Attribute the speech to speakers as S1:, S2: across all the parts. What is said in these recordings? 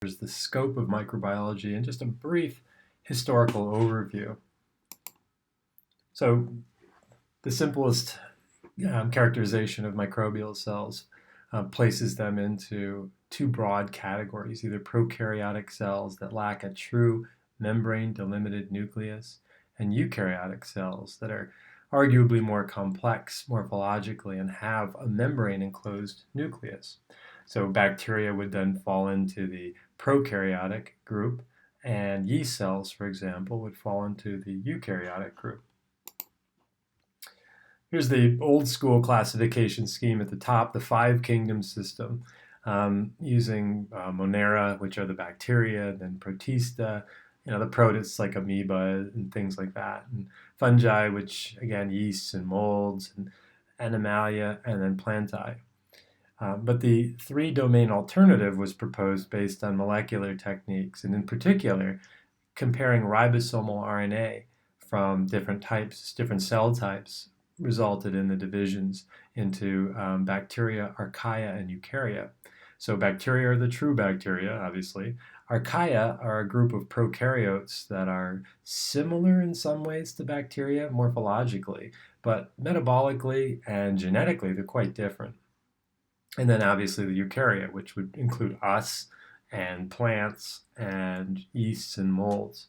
S1: the scope of microbiology and just a brief historical overview. So the simplest characterization of microbial cells places them into two broad categories, either prokaryotic cells that lack a true membrane-delimited nucleus, and eukaryotic cells that are arguably more complex morphologically and have a membrane-enclosed nucleus. So bacteria would then fall into the prokaryotic group, and yeast cells, for example, would fall into the eukaryotic group. Here's the old school classification scheme at the top, the five kingdom system, using Monera, which are the bacteria, then Protista, the protists like amoeba and things like that, and fungi, which again, yeasts and molds, and animalia, and then plantae. But the three-domain alternative was proposed based on molecular techniques, and in particular, comparing ribosomal RNA from different types, different cell types, resulted in the divisions into bacteria, archaea, and eukarya. So bacteria are the true bacteria, obviously. Archaea are a group of prokaryotes that are similar in some ways to bacteria morphologically, but metabolically and genetically, they're quite different. And then obviously the eukarya, which would include us and plants and yeasts and molds.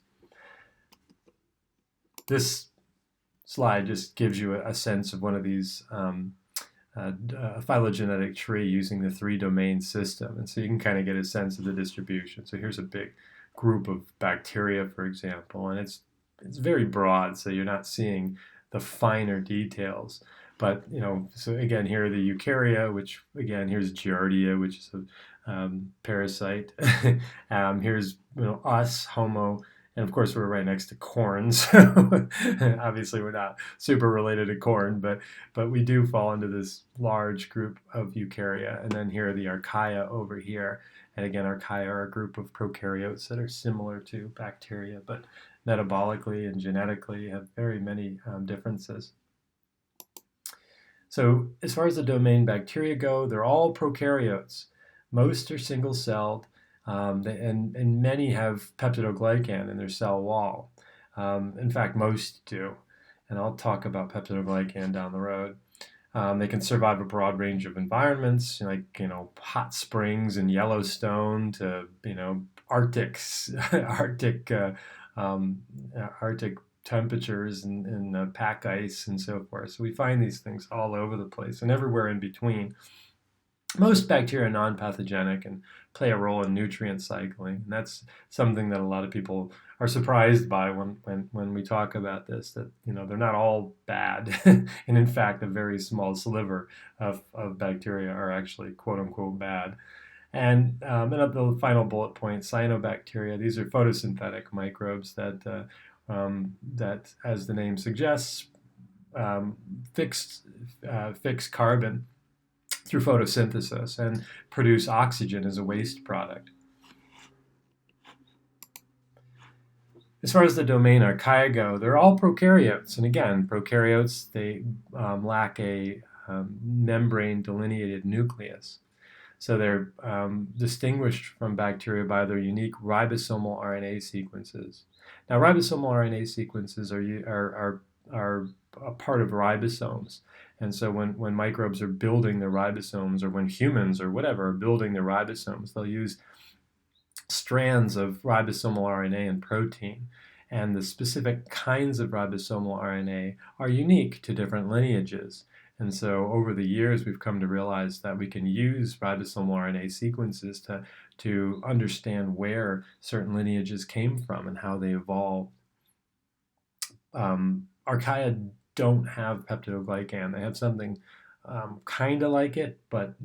S1: This slide just gives you a sense of one of these phylogenetic tree using the three-domain system. And so you can kind of get a sense of the distribution. So here's a big group of bacteria, for example, and it's very broad, so you're not seeing the finer details. But, so again, here are the eukarya, which, again, here's Giardia, which is a parasite. Here's, us, Homo, and of course we're right next to corn, so obviously we're not super related to corn, but we do fall into this large group of eukarya. And then here are the archaea over here. And again, archaea are a group of prokaryotes that are similar to bacteria, but metabolically and genetically have very many differences. So as far as the domain bacteria go, they're all prokaryotes. Most are single-celled, and many have peptidoglycan in their cell wall. In fact, most do. And I'll talk about peptidoglycan down the road. They can survive a broad range of environments, like, hot springs in Yellowstone to, Arctic temperatures and pack ice and so forth. So we find these things all over the place and everywhere in between. Most bacteria are non-pathogenic and play a role in nutrient cycling. And that's something that a lot of people are surprised by when we talk about this, that they're not all bad. And in fact, a very small sliver of bacteria are actually quote-unquote bad. And then at the final bullet point, cyanobacteria, these are photosynthetic microbes that, as the name suggests, fix carbon through photosynthesis and produce oxygen as a waste product. As far as the domain archaea go, they're all prokaryotes. And again, prokaryotes, they lack a membrane delineated nucleus. So they're distinguished from bacteria by their unique ribosomal RNA sequences. Now, ribosomal RNA sequences are a part of ribosomes. And so when microbes are building their ribosomes, or when humans or whatever are building their ribosomes, they'll use strands of ribosomal RNA and protein. And the specific kinds of ribosomal RNA are unique to different lineages. And so over the years, we've come to realize that we can use ribosomal RNA sequences to understand where certain lineages came from and how they evolved. Archaea don't have peptidoglycan. They have something kind of like it, but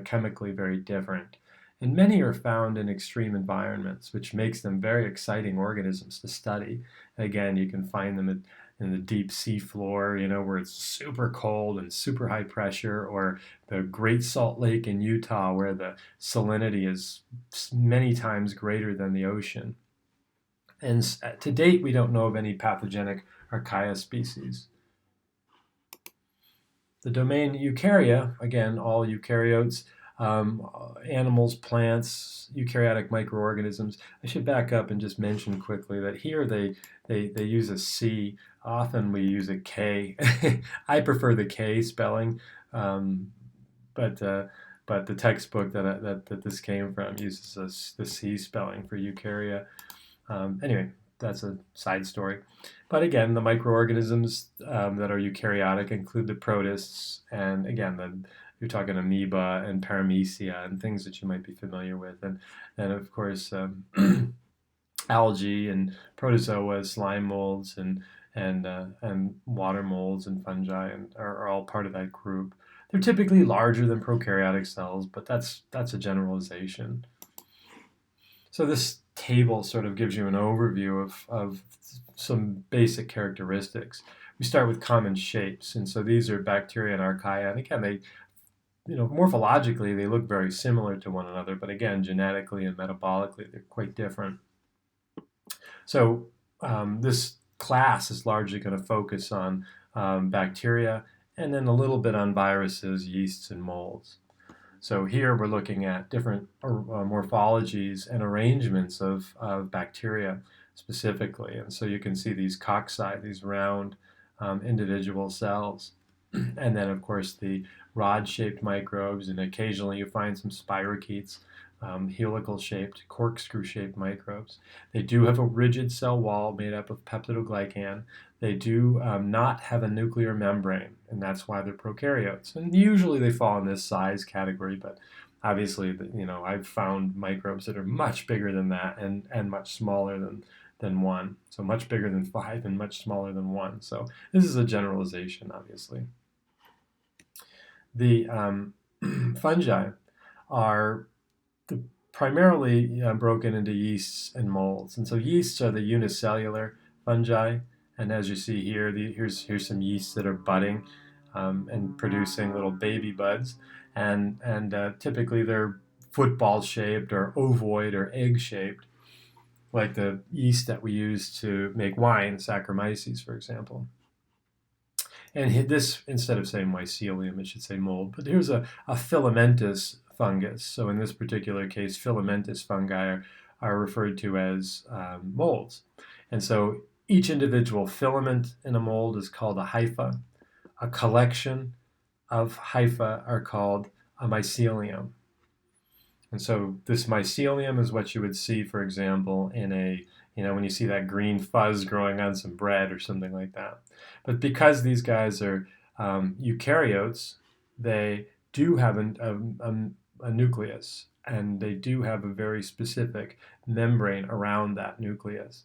S1: chemically very different. And many are found in extreme environments, which makes them very exciting organisms to study. Again, you can find them in the deep sea floor, where it's super cold and super high pressure, or the Great Salt Lake in Utah, where the salinity is many times greater than the ocean. And to date, we don't know of any pathogenic archaea species. The domain eukarya, again, all eukaryotes, animals, plants, eukaryotic microorganisms. I should back up and just mention quickly that here they use a C. Often we use a K. I prefer the K spelling, um, but but the textbook that this came from uses the C spelling for eukarya. Anyway, that's a side story. But again, the microorganisms that are eukaryotic include the protists, and again, you're talking amoeba and paramecia and things that you might be familiar with, and of course algae and protozoa, slime molds, and water molds and fungi, and are all part of that group. They're typically larger than prokaryotic cells, but that's a generalization. So this table sort of gives you an overview of some basic characteristics. We start with common shapes, and so these are bacteria and archaea. And again, they, morphologically, they look very similar to one another, but again, genetically and metabolically, they're quite different. So this class is largely going to focus on bacteria and then a little bit on viruses, yeasts, and molds. So here we're looking at different morphologies and arrangements of bacteria specifically. And so you can see these cocci, these round individual cells. And then, of course, the rod-shaped microbes, and occasionally you find some spirochetes, helical-shaped, corkscrew-shaped microbes. They do have a rigid cell wall made up of peptidoglycan. They do not have a nuclear membrane, and that's why they're prokaryotes. And usually they fall in this size category, but obviously, I've found microbes that are much bigger than that and much smaller than one. So much bigger than 5 and much smaller than 1. So this is a generalization, obviously. The fungi are primarily broken into yeasts and molds. And so yeasts are the unicellular fungi. And as you see here, here's some yeasts that are budding and producing little baby buds. And typically they're football shaped or ovoid or egg shaped, like the yeast that we use to make wine, Saccharomyces, for example. And this, instead of saying mycelium, it should say mold. But here's a filamentous fungus. So in this particular case, filamentous fungi are referred to as molds. And so each individual filament in a mold is called a hypha. A collection of hypha are called a mycelium. And so this mycelium is what you would see, for example, in when you see that green fuzz growing on some bread or something like that. But because these guys are eukaryotes, they do have a nucleus, and they do have a very specific membrane around that nucleus.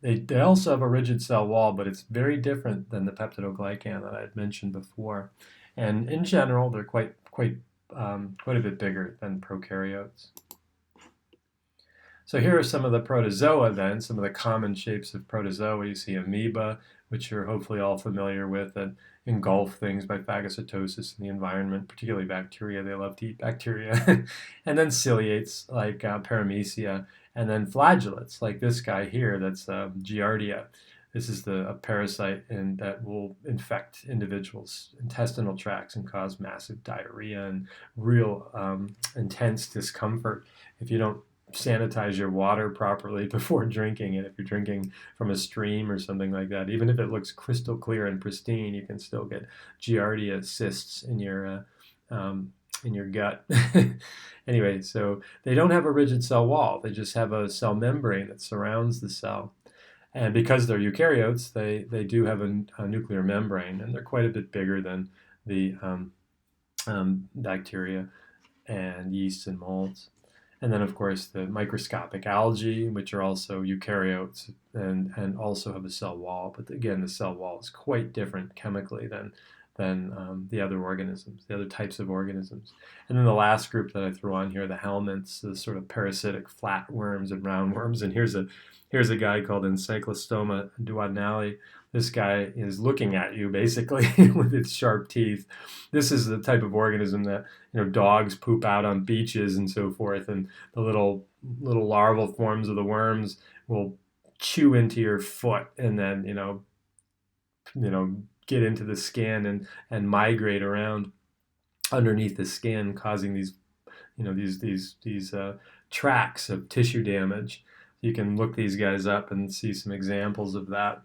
S1: They also have a rigid cell wall, but it's very different than the peptidoglycan that I had mentioned before. And in general, they're quite a bit bigger than prokaryotes. So here are some of the protozoa then, some of the common shapes of protozoa. You see amoeba, which you're hopefully all familiar with, that engulf things by phagocytosis in the environment, particularly bacteria. They love to eat bacteria. And then ciliates like paramecia, and then flagellates like this guy here, that's giardia. This is a parasite that will infect individuals' intestinal tracts and cause massive diarrhea and real intense discomfort if you don't sanitize your water properly before drinking it. If you're drinking from a stream or something like that, even if it looks crystal clear and pristine, you can still get giardia cysts in your gut. Anyway, so they don't have a rigid cell wall. They just have a cell membrane that surrounds the cell. And because they're eukaryotes, they do have a nuclear membrane, and they're quite a bit bigger than the bacteria and yeasts and molds. And then, of course, the microscopic algae, which are also eukaryotes and also have a cell wall. But again, the cell wall is quite different chemically than the other organisms, the other types of organisms. And then the last group that I threw on here, the helminths, the sort of parasitic flatworms and roundworms. And here's a guy called Encyclostoma duodenale. This guy is looking at you basically with its sharp teeth. This is the type of organism that dogs poop out on beaches and so forth, and the little larval forms of the worms will chew into your foot and then get into the skin and migrate around underneath the skin, causing these these tracks of tissue damage. You can look these guys up and see some examples of that.